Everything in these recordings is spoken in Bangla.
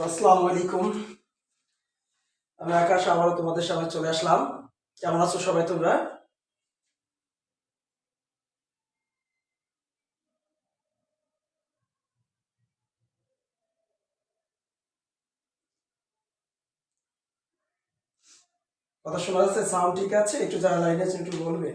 আসসালামু আলাইকুম। আমি আকাশ আবারও তোমাদের সামনে চলে আসলাম। কেমন আছো সবাই তোমরা? কথা শোনা যাচ্ছে? সাউন্ড ঠিক আছে? একটু যারা লাইনে আছে একটু বলবে।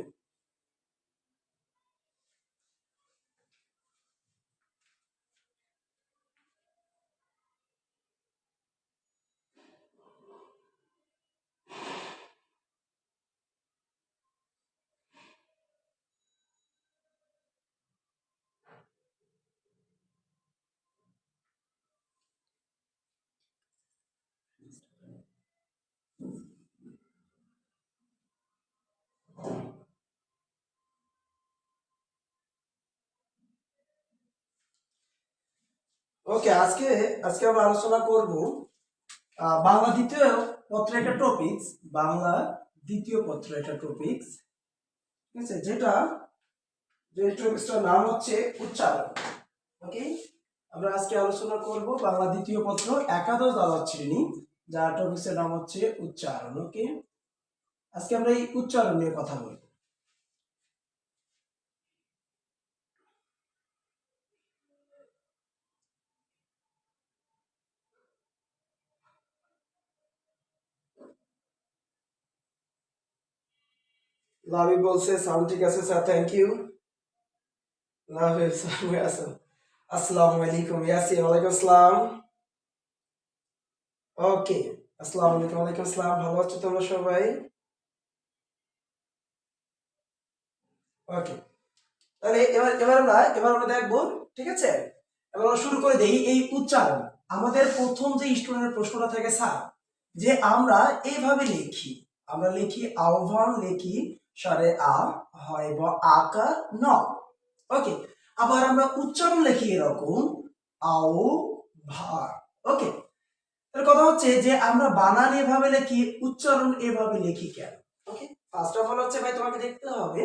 ওকে, আজকে আজকে আমরা আলোচনা করব বাংলা দ্বিতীয় পত্রের একটা টপিকস। বাংলা দ্বিতীয় পত্রের একটা টপিকস, ঠিক আছে? যে টপিকসটার নাম হচ্ছে উচ্চারণ। ওকে, আমরা আজকে আলোচনা করব বাংলা দ্বিতীয় পত্র একাদশ দ্বাদশ শ্রেণী, যার টপিকসের নাম হচ্ছে উচ্চারণ। ওকে, আজকে আমরা এই উচ্চারণ নিয়ে কথা বলবো। লাভি বলছে সাউন্ড ঠিক আছে স্যার, থ্যাংক ইউ। লাভি স্যার আছেন। আসসালামু আলাইকুম ইয়াসি, ওয়ালাইকুম আসসালাম। ওকে, আসসালামু আলাইকুম, ওয়ালাইকুম আসসালাম। ভালো আছো তোমরা সবাই? ওকে, তাহলে এবার আমরা দেখবো, ঠিক আছে? এবার আমরা শুরু করে দেই এই উচ্চারণ। আমাদের প্রথম যে স্টুডেন্টের প্রশ্নটা থাকে স্যার, যে আমরা এইভাবে লিখি, আমরা লিখি আহ্বান, লিখি স্বরে আ, হয় ব আকার ন। ওকে, আবার আমরা উচ্চারণ লিখি এরকম আও ভা। ওকে, তার কথা হচ্ছে যে আমরা বানান এভাবে লিখি, উচ্চারণ এভাবে লিখি কেন? ওকে, ফার্স্ট অফ অল হচ্ছে ভাই তোমাকে দেখতে হবে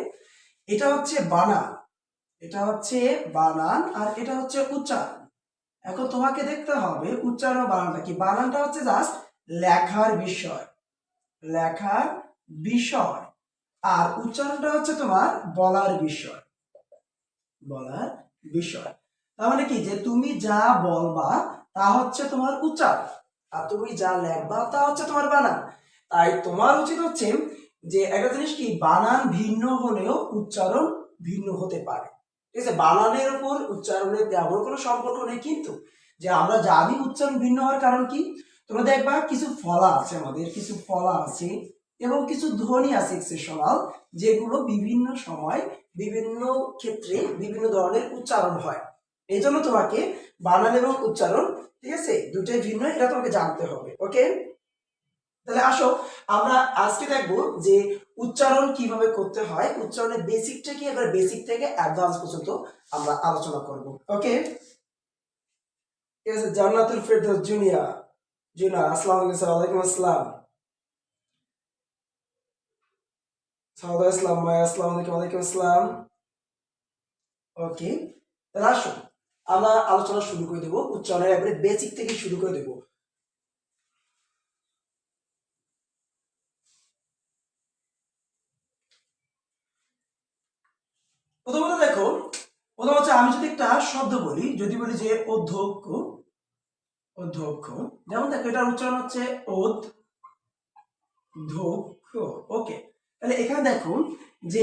এটা হচ্ছে বানান, এটা হচ্ছে বানান আর এটা হচ্ছে উচ্চারণ। এখন তোমাকে দেখতে হবে উচ্চারণ বানানটা কি। বানানটা হচ্ছে জাস্ট লেখার বিষয়, লেখার বিষয়। আর উচ্চারণটা হচ্ছে তোমার বলার বিষয়, বলার বিষয়। তার মানে কি, যে তুমি যা বলবা তা হচ্ছে তোমার উচ্চারণ, আর তুমি যা লেখবা তা হচ্ছে তোমার বানান। তাই তোমার উচিত হচ্ছে যে একটা জিনিস কি, বানান ভিন্ন হলেও উচ্চারণ ভিন্ন হতে পারে, ঠিক আছে? বানানের উপর উচ্চারণের তেমন কোনো সম্পর্ক নেই, কিন্তু যে আমরা জানি উচ্চারণ ভিন্ন হওয়ার কারণ কি, তোমরা দেখবা কিছু ফলা আছে, আমাদের কিছু ফলা আছে এবং কিছু ধ্বনি আছে এক্সেপশনাল, যেগুলো বিভিন্ন সময় বিভিন্ন ক্ষেত্রে বিভিন্ন ধরনের উচ্চারণ হয়। এই জন্য তোমাকে বানান এবং উচ্চারণ, ঠিক আছে, দুটোই ভিন্ন, এটা তোমাকে জানতে হবে। ওকে, তাহলে আসো আমরা আজকে দেখবো যে উচ্চারণ কিভাবে করতে হয়, উচ্চারণের বেসিক থেকে এবার বেসিক থেকে অ্যাডভান্স পর্যন্ত আমরা আলোচনা করব। ওকে, ঠিক আছে। জান্নাতুল ফেরদৌস জুনিয়া, জুনা, আসসালামু আলাইকুম স্যার। ওয়ালাইকুম আসসালাম। সাউদা ইসলাম মায়া, আসসালামু আলাইকুম। ওয়ালাইকুম আসসালাম। ওকে, তাহলে আসো আমরা আলোচনা শুরু করে দেবো, উচ্চারণের একবারে বেসিক থেকে শুরু করে দেবো। প্রথমত দেখো, প্রথম হচ্ছে আমি যদি একটা শব্দ বলি, যদি বলি যে অধ্যক্ষ, অধ্যক্ষ, যেমন দেখো এটার উচ্চারণ হচ্ছে অধ্যক্ষ। ওকে, তাহলে এখানে দেখো যে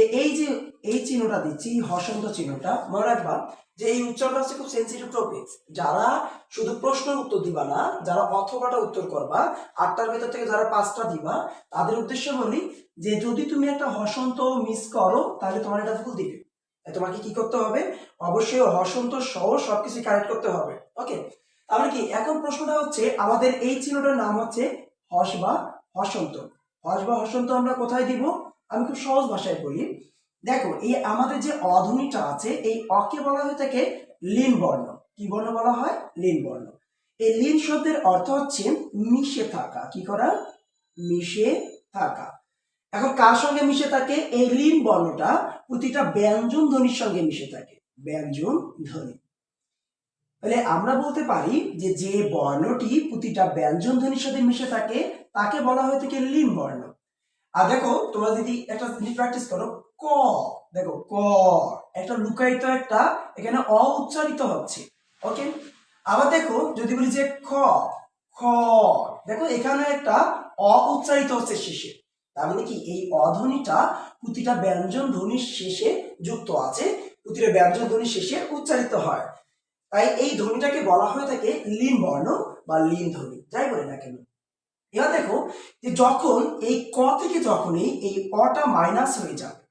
এই চিহ্নটা দিচ্ছি, হসন্ত চিহ্নটা, মনে রাখবা যে এই উচ্চারণটা হচ্ছে খুব সেন্সিটিভ টপিক। যারা শুধু প্রশ্নের উত্তর দিবা না, যারা অথবাটা উত্তর করবা, 8টার ভেতর থেকে যারা 5টা দিবা, তাদের উদ্দেশ্য বলি যে যদি তুমি একটা হসন্ত মিস করো তাহলে তোমার এটা ভুল দিবে। তোমাকে কি করতে হবে, অবশ্যই হসন্ত সহ সবকিছু কারেক্ট করতে হবে। ওকে, তাহলে কি এখন প্রশ্নটা হচ্ছে আমাদের এই চিহ্নটার নাম হচ্ছে হস বা হসন্ত। হস বা হসন্ত আমরা কোথায় দিব, আমি খুব সহজ ভাষায় বলি। দেখো এই আমাদের যে অধ্বনিটা আছে, এই অকে বলা হয়ে থাকে লিন বর্ণ। কি বর্ণ বলা হয়? লিন বর্ণ। এই লিন শব্দের অর্থ হচ্ছে মিশে থাকা। কি করা? মিশে থাকা। এখন কার সঙ্গে মিশে থাকে? এই লিন বর্ণটা প্রতিটা ব্যঞ্জন ধ্বনির সঙ্গে মিশে থাকে, ব্যঞ্জন ধ্বনি। তাহলে আমরা বলতে পারি যে যে বর্ণটি প্রতিটা ব্যঞ্জন ধ্বনির সাথে মিশে থাকে তাকে বলা হয়ে থাকে লিন বর্ণ। আর দেখো তোমরা যদি একটা জিনিস প্র্যাকটিস করো, ক, দেখো ক একটা লুকায়িত একটা এখানে অ উচ্চারিত হচ্ছে। ওকে, আবার দেখো যদি বলি যে খ, খ, দেখো এখানে একটা অ উচ্চারিত হচ্ছে শেষে। তার মানে কি এই অধ্বনিটা প্রতিটা ব্যঞ্জন ধ্বনির শেষে যুক্ত আছে, প্রতিটা ব্যঞ্জন ধ্বনির শেষে উচ্চারিত হয়। তাই এই ধ্বনিটাকে বলা হয়ে থাকে লিন বর্ণ বা লিন ধ্বনি, যাই বলি না কেন। এবার দেখো যে যখন এই ক থেকে যখনই এই অটা মাইনাস হয়ে যাবে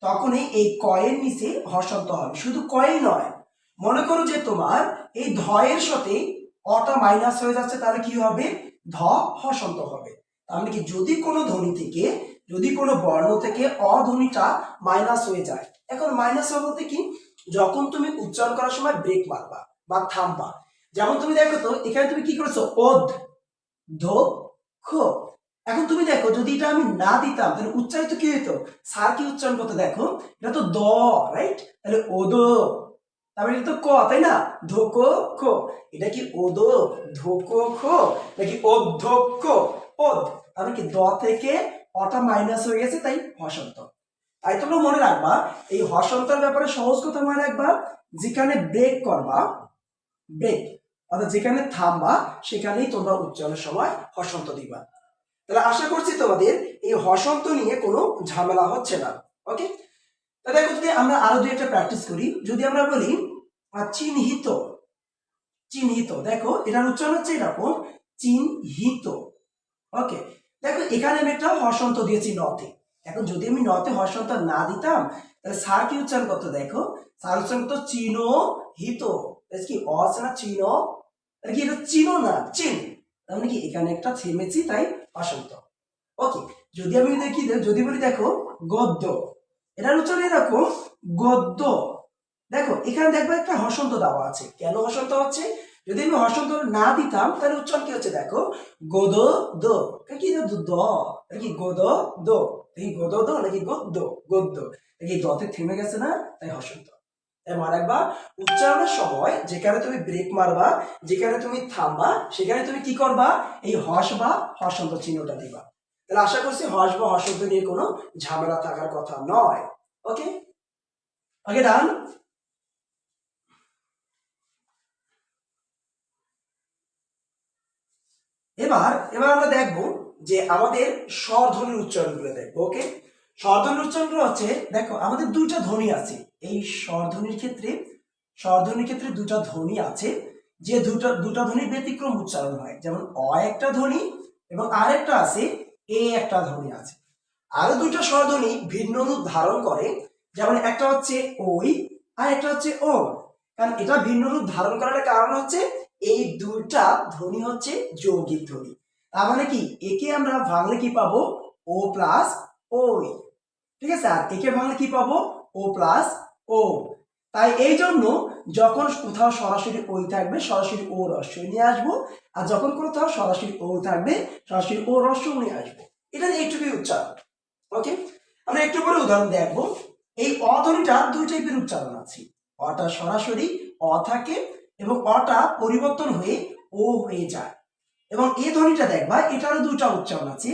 তখনই এই কয়ের নিচে হর্ষন্ত হবে। শুধু কয়েই নয়, মনে করো যে তোমার এই ধয়ের সাথে অটা মাইনাস হয়ে যাচ্ছে, তাহলে কি হবে? ধ হর্ষন্ত হবে। তার মানে কি যদি কোনো ধ্বনি থেকে, যদি কোনো বর্ণ থেকে অধ্বনিটা মাইনাস হয়ে যায়, এখন মাইনাস হবে বলতে কি, যখন তুমি উচ্চারণ করার সময় ব্রেক মারবা বা থামবা। যেমন তুমি দেখো তো এখানে তুমি কি করেছো, ওদ, ধো, খো। এখন তুমি দেখো যদি এটা আমি না দিতাম তাহলে উচ্চারিত কি হইতো? স্যার কি উচ্চারণ করতে, দেখো এটা তো দ, রাইট? তাহলে ওদো, তারপরে এটা তো ক, তাই না? ধোকো খো, এটা কি ওদো ধোকো খো নাকি অধ্যক্ষ ওদ? তাহলে কি দ থেকে অটা মাইনাস হয়ে গেছে, তাই হসন্ত। তাই তোমরা মনে রাখবা এই হসন্তের ব্যাপারে সহজ কথা মনে রাখবা, যেখানে ব্রেক করবা, ব্রেক অর্থাৎ যেখানে থামবা সেখানেই তোমরা উচ্চারণের সময় হসন্ত দিবা। তাহলে আশা করছি তোমাদের এই হসন্ত নিয়ে কোনো ঝামেলা হচ্ছে না। ওকে, তাহলে দেখো যদি আমরা আরো দুই একটা প্র্যাকটিস করি, যদি আমরা বলি চিহ্নিত, চিহ্নিত, দেখো এটার উচ্চারণ হচ্ছে এরকম, চিহ্নিত। ওকে, দেখো এখানে আমি একটা হসন্ত দিয়েছি নতে। এখন যদি আমি নতে হসন্ত না দিতাম তাহলে স্যার কি উচ্চারণ করতো, দেখো স্যার উচ্চারণ করতো চিনো হিত, কি অস না চিনো, কি এটা চিনো না চিন, তার মানে কি এখানে একটা থেমেছি, তাই হসন্ত। ওকে, যদি আমি দেখি, যদি বলি দেখো গদ্য, এটার উচ্চারণ এরকম গদ্য। দেখো এখানে দেখবো একটা হসন্ত দেওয়া আছে, কেন হসন্ত হচ্ছে? যদি আমি হসন্ত না দিতাম তাহলে উচ্চারণ কি হচ্ছে, দেখো গোদ দো, কি দ, কি গোদ দো, এই গোদ দো নাকি গদ্য, গদ্য, এই দতে থেমে গেছে না, তাই হসন্ত। আর একবার উচ্চারণের সময় যেখানে তুমি ব্রেক মারবা, যেখানে তুমি থামবা, সেখানে তুমি কি করবা, এই হস বা হসন্ত চিহ্নটা দিবা। তাহলে আশা করছি হস বা হসন্ত নিয়ে কোনো ঝামেলা থাকার কথা নয়। ওকে, ওকে ডান। এবার এবার আমরা দেখবো যে আমাদের স্বরধ্বনির উচ্চারণগুলো দেখবো। ওকে, স্বরধ্বনির উচ্চারণগুলো হচ্ছে, দেখো আমাদের দুইটা ধ্বনি আছে এই স্বরধ্বনির ক্ষেত্রে, স্বরধ্বনির ক্ষেত্রে দুটা ধ্বনি আছে, যে দুটা ধ্বনি ব্যতিক্রম উচ্চারণ হয়। যেমন অ একটা ধ্বনি এবং আরেকটা আছে এ একটা ধ্বনি আছে। আরো দুইটা স্বরধ্বনি ভিন্ন রূপ ধারণ করে, যেমন একটা হচ্ছে ওই আর একটা হচ্ছে ও। কারণ এটা ভিন্ন রূপ ধারণ করার কারণ হচ্ছে এই দুইটা ধ্বনি হচ্ছে যৌগিক ধ্বনি। তার মানে কি একে আমরা ভাঙলে কি পাবো, ও প্লাস ওই, ঠিক আছে? আর একে ভাঙলে কি পাবো, ও প্লাস ও। তাই এই জন্য যখন কোথাও সরাসরি ওই থাকবে সরাসরি ও রস্বই নিয়ে আসবো, আর যখন কোথাও সরাসরি ও থাকবে সরাসরি ও রস্বই নিয়ে আসবো। এটা এইটুকুই উচ্চারণ। ওকে, আমরা একটু পরে উদাহরণ দেখবো। এই অ ধ্বনিটা দুই টাইপের উচ্চারণ আছে, অটা সরাসরি অ থাকে এবং অটা পরিবর্তন হয়ে ও হয়ে যায়। এবং এ ধ্বনিটা দেখবা এটারও দুটা উচ্চারণ আছে,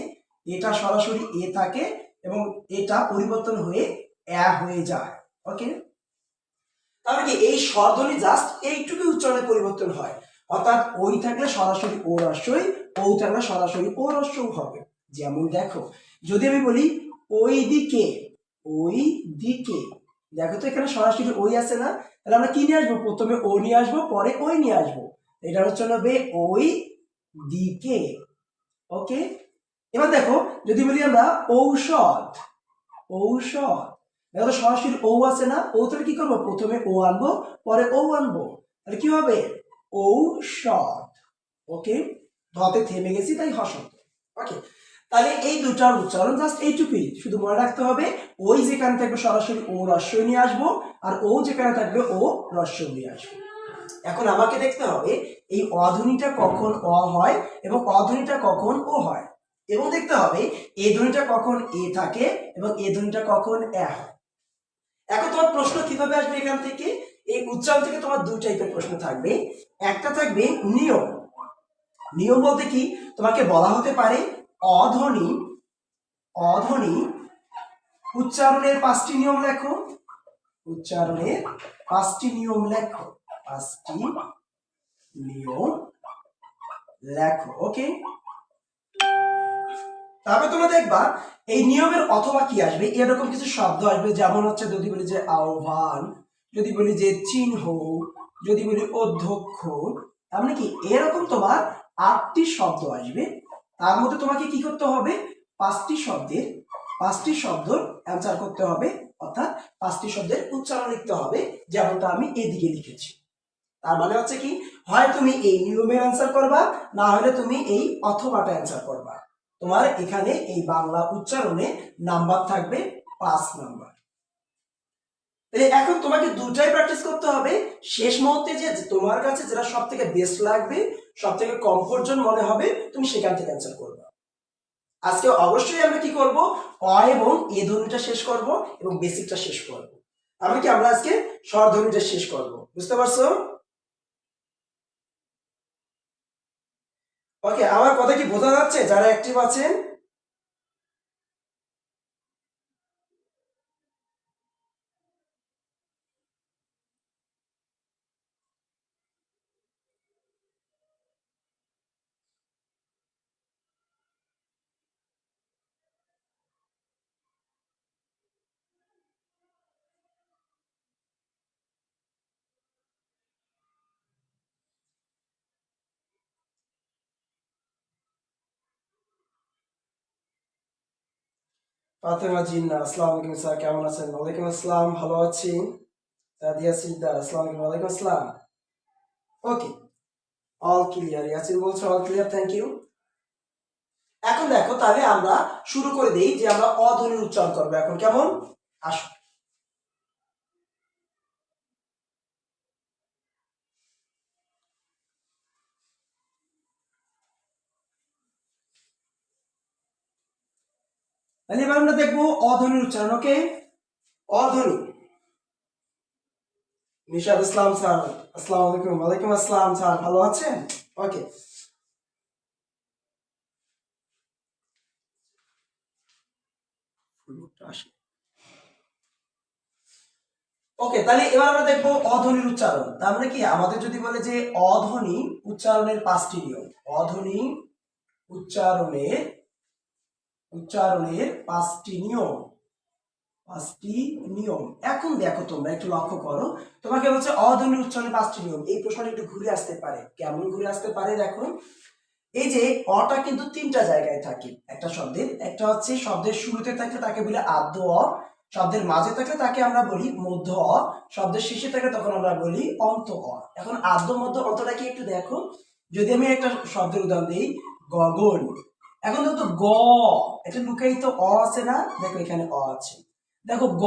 এটা সরাসরি এ থাকে এবং এটা পরিবর্তন হয়ে এ হয়ে যায়। ওকে, তাহলে কি এই স্বরধ্বনি জাস্ট এইটুকু উচ্চারণে পরিবর্তন হয়, অর্থাৎ ওই থাকলে সরাসরি ও রস্বই, ও থাকলে সরাসরি ও রস্বই হবে। যেমন দেখো যদি আমি বলি ওই দিকে, ওই দিকে, দেখো তো এখানে সরাসরি ওই আছে না, তাহলে আমরা কি নিয়ে আসবো, প্রথমে ও নিয়ে আসবো পরে ওই নিয়ে আসবো, এটা হচ্ছে হবে ওই দিকে। ওকে, এবার দেখো যদি বলি আমরা ঔষধ, ঔষধ, দেখো তো সরাসরি ও আছে না, ও তাহলে কি করবো, প্রথমে ও আনবো পরে ও আনবো, তাহলে কি হবে ঔষধ। ওকে, ধতে থেমে গেছি তাই হসন্ত। ওকে, তাহলে এই দুটার উচ্চারণ জাস্ট এইটুকুই, শুধু মনে রাখতে হবে ওই যেখানে থাকবে সরাসরি ও রস্বই নিয়ে আসবো, আর ও যেখানে থাকবে ও রস্বই নিয়ে আসবো। এখন আমাকে দেখতে হবে এই অধ্বনিটা কখন অ হয় এবং অধ্বনিটা কখন ও হয়, এবং দেখতে হবে এই ধ্বনিটা কখন এ থাকে এবং এই ধ্বনিটা কখন এ হয়। এখন তোমার প্রশ্ন কিভাবে আসবে এখান থেকে, এই উচ্চারণ থেকে তোমার দুই টাইপের প্রশ্ন থাকবে। একটা থাকবে নিয়ম। নিয়ম বলতে কি, তোমাকে বলা হতে পারে অধ্বনি অধ্বনি উচ্চারণের 5টি নিয়ম লেখো। উচ্চারণের 5টি নিয়ম লেখো। 5টি নিয়ম লেখো। ওকে, তারপরে তোমরা দেখবা এই নিয়মের অথবা কি আসবে, এরকম কিছু শব্দ আসবে, যেমন হচ্ছে যদি বলি যে আহ্বান, যদি বলি যে চিহ্ন, যদি বলি অধ্যক্ষ, তার মানে কি এরকম তোমার 8টি শব্দ আসবে। তার মধ্যে তোমাকে কি করতে হবে, 5টি শব্দের অ্যান্সার করতে হবে, অর্থাৎ 5টি শব্দের উচ্চারণ লিখতে হবে, যেমনটা আমি এদিকে লিখেছি। তার মানে হচ্ছে কি, হয় তুমি এই নিয়মের অ্যান্সার করবা, না হলে তুমি এই অথবাটা অ্যান্সার করবা। তোমার এখানে এই বাংলা উচ্চারণে নাম্বার থাকবে 5 নাম্বার। এখন তোমাকে দুটাই প্র্যাকটিস করতে হবে। শেষ মুহূর্তে যে তোমার কাছে যেটা সব থেকে বেস্ট লাগবে, সব থেকে কমফোর্ট জোন মনে হবে, তুমি সেখান থেকে অ্যান্সার করবে। আজকে অবশ্যই আমরা কি করব, অ এবং এ ধ্বনিটা শেষ করব এবং বেসিকটা শেষ করব। আমরা আজকে স্বর ধ্বনিটা শেষ করব, বুঝতে পারছো? ওকে, আমার কথা কি বোঝা যাচ্ছে যারা অ্যাক্টিভ আছেন? ফাতেমা জিন্না, আসসালামু আলাইকুম স্যার, কেমন আছেন? ওয়ালাইকুম আসসালাম, ভালো আছি। সাদিয়া সিকদার, আসসালামু আলাইকুম। ওয়ালাইকুম আসসালাম। ওকে, অল ক্লিয়ার। ইয়াসিন বলছে অল ক্লিয়ার, থ্যাংক ইউ। এখন দেখো, তাহলে আমরা শুরু করে দেই যে আমরা অধ্বনির উচ্চারণ করবো এখন, কেমন? আসো। তাহলে এবার আমরা দেখবো অধ্বনির উচ্চারণ। ওকে, অধ্বনি। নিশাদ ইসলাম স্যার, আসসালামু আলাইকুম। ওয়ালাইকুম আসসালাম স্যার, ভালো আছেন? ওকে, ওকে, তাহলে এবার আমরা দেখবো অধ্বনির উচ্চারণ। তার মানে কি, আমাদের যদি বলে যে অধ্বনি উচ্চারণের 5টি নিয়ম, অধ্বনি উচ্চারণের 5টি নিয়ম, 5টি নিয়ম। এখন দেখো, তোমরা একটু লক্ষ্য করো, তোমাকে বলছে অধ্বনি উচ্চারণের 5টি নিয়ম। এই প্রশ্নটা একটু ঘুরে আসতে পারে, কেমন ঘুরে আসতে পারে দেখো। এই যে অটা কিন্তু 3টা জায়গায় থাকে একটা শব্দের। একটা হচ্ছে শব্দের শুরুতে থাকলে তাকে বলে আদ্য অ, শব্দের মাঝে থাকলে তাকে আমরা বলি মধ্য অ, শব্দের শেষে থাকলে তখন আমরা বলি অন্ত অ। এখন আদ্য মধ্য অন্তটা কি একটু দেখো। যদি আমি একটা শব্দের উদাহরণ দিই, গগন। এখন দেখো গ, এটা লুকায়িত অ আছে না, দেখো এখানে অ আছে। দেখো গ,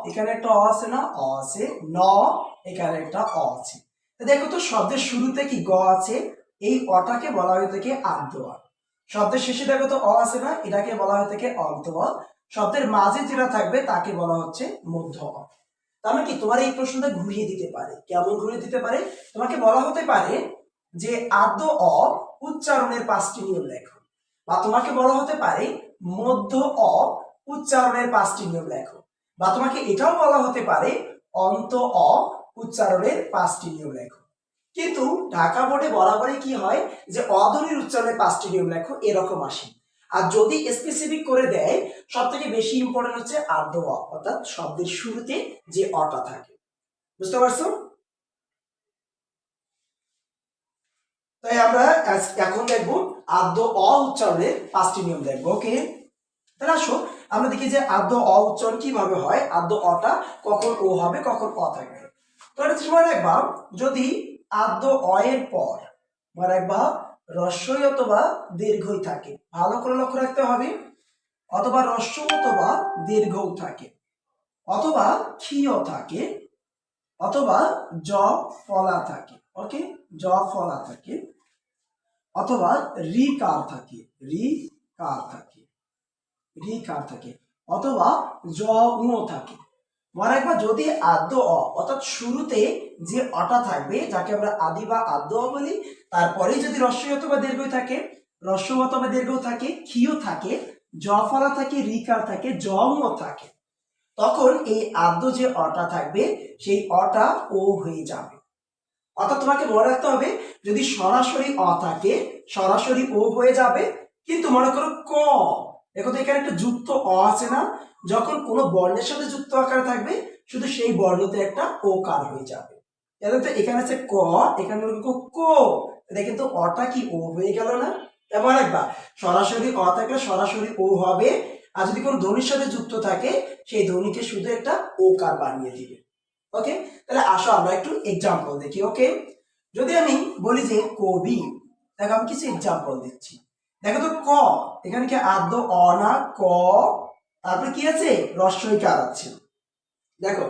এখানে একটা অ আছে না, অ আছে। ন, এখানে একটা অ আছে। দেখো তো শব্দের শুরুতে কি গ আছে, এই অটাকে বলা হয়ে থাকে আদ্য অ। শব্দের শেষে দেখো তো অ আছে না, এটাকে বলা হয়ে থাকে অন্ত অ। শব্দের মাঝে যেটা থাকবে তাকে বলা হচ্ছে মধ্য অ। তার মানে কি, তোমার এই প্রশ্নটা ঘুরিয়ে দিতে পারে। কেমন ঘুরিয়ে দিতে পারে, তোমাকে বলা হতে পারে যে আদ্য অ উচ্চারণের 5টি নিয়ম লেখো, বা তোমাকে বলা হতে পারে মধ্য অ উচ্চারণের 5টি নিয়ম লেখো, বা তোমাকে এটাও বলা হতে পারে অন্ত অ উচ্চারণের 5টি নিয়ম লেখো। কিন্তু ঢাকা বোর্ডে বরাবরই কি হয় যে অধ্বনির উচ্চারণের 5টি নিয়ম লেখো, এরকম আসে। আর যদি স্পেসিফিক করে দেয়, সব থেকে বেশি ইম্পর্টেন্ট হচ্ছে আদ্য অ, অর্থাৎ শব্দের শুরুতে যে অটা থাকে। বুঝতে পারছো? তাই আমরা এখন দেখবো আদ্য অ উচ্চারণের 5টি নিয়ম দেখবো। ওকে, তাহলে আসো আমরা দেখি যে আদ্য অ উচ্চারণ কিভাবে হয়। আদ্য অটা কখন ও হবে, কখন অ থাকবে। তো এটা সময় রাখবা, যদি আদ্য অ এর পর মনে রাখবা রস্বই অথবা দীর্ঘই থাকে, ভালো করে লক্ষ্য রাখতে হবে। অথবা রস্য অথবা দীর্ঘও থাকে, অথবা ক্ষীয় থাকে, অথবা জ ফলা থাকে। ওকে, জ ফলা থাকে, অথবা রি কার থাকে, রি কার থাকে, রি কার থাকে, অথবা জ উ থাকে। মনে রাখবা যদি আদ্য অ অর্থাৎ শুরুতে যে অটা থাকবে যাকে আমরা আদি বা আদ্য অ বলি, তারপরেই যদি রস্বই অথবা দীর্ঘই থাকে, রস্বই অথবা দীর্ঘ থাকে, ক্ষীয় থাকে, জ ফলা থাকে, রিকার থাকে, জম থাকে, তখন এই আদ্য যে অটা থাকবে সেই অটা ও হয়ে যাবে। অর্থাৎ তোমাকে মনে রাখতে হবে যদি সরাসরি অ থাকে সরাসরি ও হয়ে যাবে। কিন্তু মনে করো ক, দেখো তো এখানে একটা যুক্ত অ আছে না, যখন কোনো বর্ণের সাথে যুক্ত আকার থাকবে শুধু সেই বর্ণতে একটা ওকার হয়ে যাবে। এখানে আছে ক, এখানে ক, এটা কিন্তু অটা কি ও হয়ে গেল না? মনে রাখবা সরাসরি অ থাকলে সরাসরি ও হবে, আর যদি কোনো ধ্বনির সাথে যুক্ত থাকে সেই ধ্বনিকে শুধু একটা ওকার বানিয়ে দিবে। ওকে, তাহলে আসো আমরা একটু এক্সাম্পল দেখি। ওকে, যদি আমি বলি যে কবি, দেখো আমি কিছু এক্সাম্পল দিচ্ছি। দেখো তো ক, এখানে কি আদ্য অ না, ক, তারপরে কি আছে রস্বই কার আছে। দেখো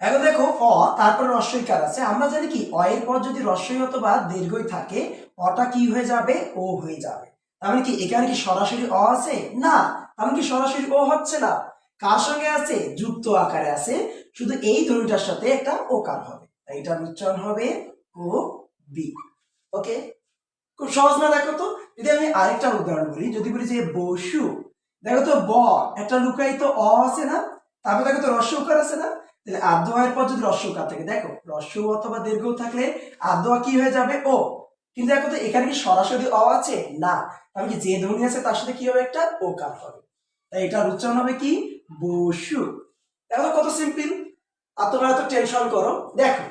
এখন দেখো অ তারপরে রস্বই কার আছে, আমরা জানি কি অ এর পর যদি রস্বই অথবা দীর্ঘই থাকে অটা কি হয়ে যাবে ও হয়ে যাবে। তার মানে কি এখানে কি সরাসরি অ আছে না, তার মানে কি সরাসরি ও হচ্ছে না, কার সঙ্গে আছে যুক্ত আকারে আছে, শুধু এই ধ্বনিটার সাথে একটা ওকার হবে, এটার উচ্চারণ হবে ও বি। ওকে, খুব সহজ না? দেখো তো যদি আমি আরেকটা উদাহরণ বলি, যদি বলি যে বসু, দেখো তো ব একটা লুকায়িত অ আছে না, তারপরে দেখো তো রস্য উকার আছে না, তাহলে আদ্য এর পর যদি রস্য উকার থাকে, দেখো রস্য অথবা দীর্ঘ থাকলে আদ্য কি হয়ে যাবে ও। কিন্তু দেখো তো এখানে কি সরাসরি অ আছে না, আমি কি যে ধ্বনি আছে তার সাথে কি হবে একটা ওকার হবে, তাই এটার উচ্চারণ হবে কি বসু। দেখো কত সিম্পল, আর তোমরা এত টেনশন করো। দেখো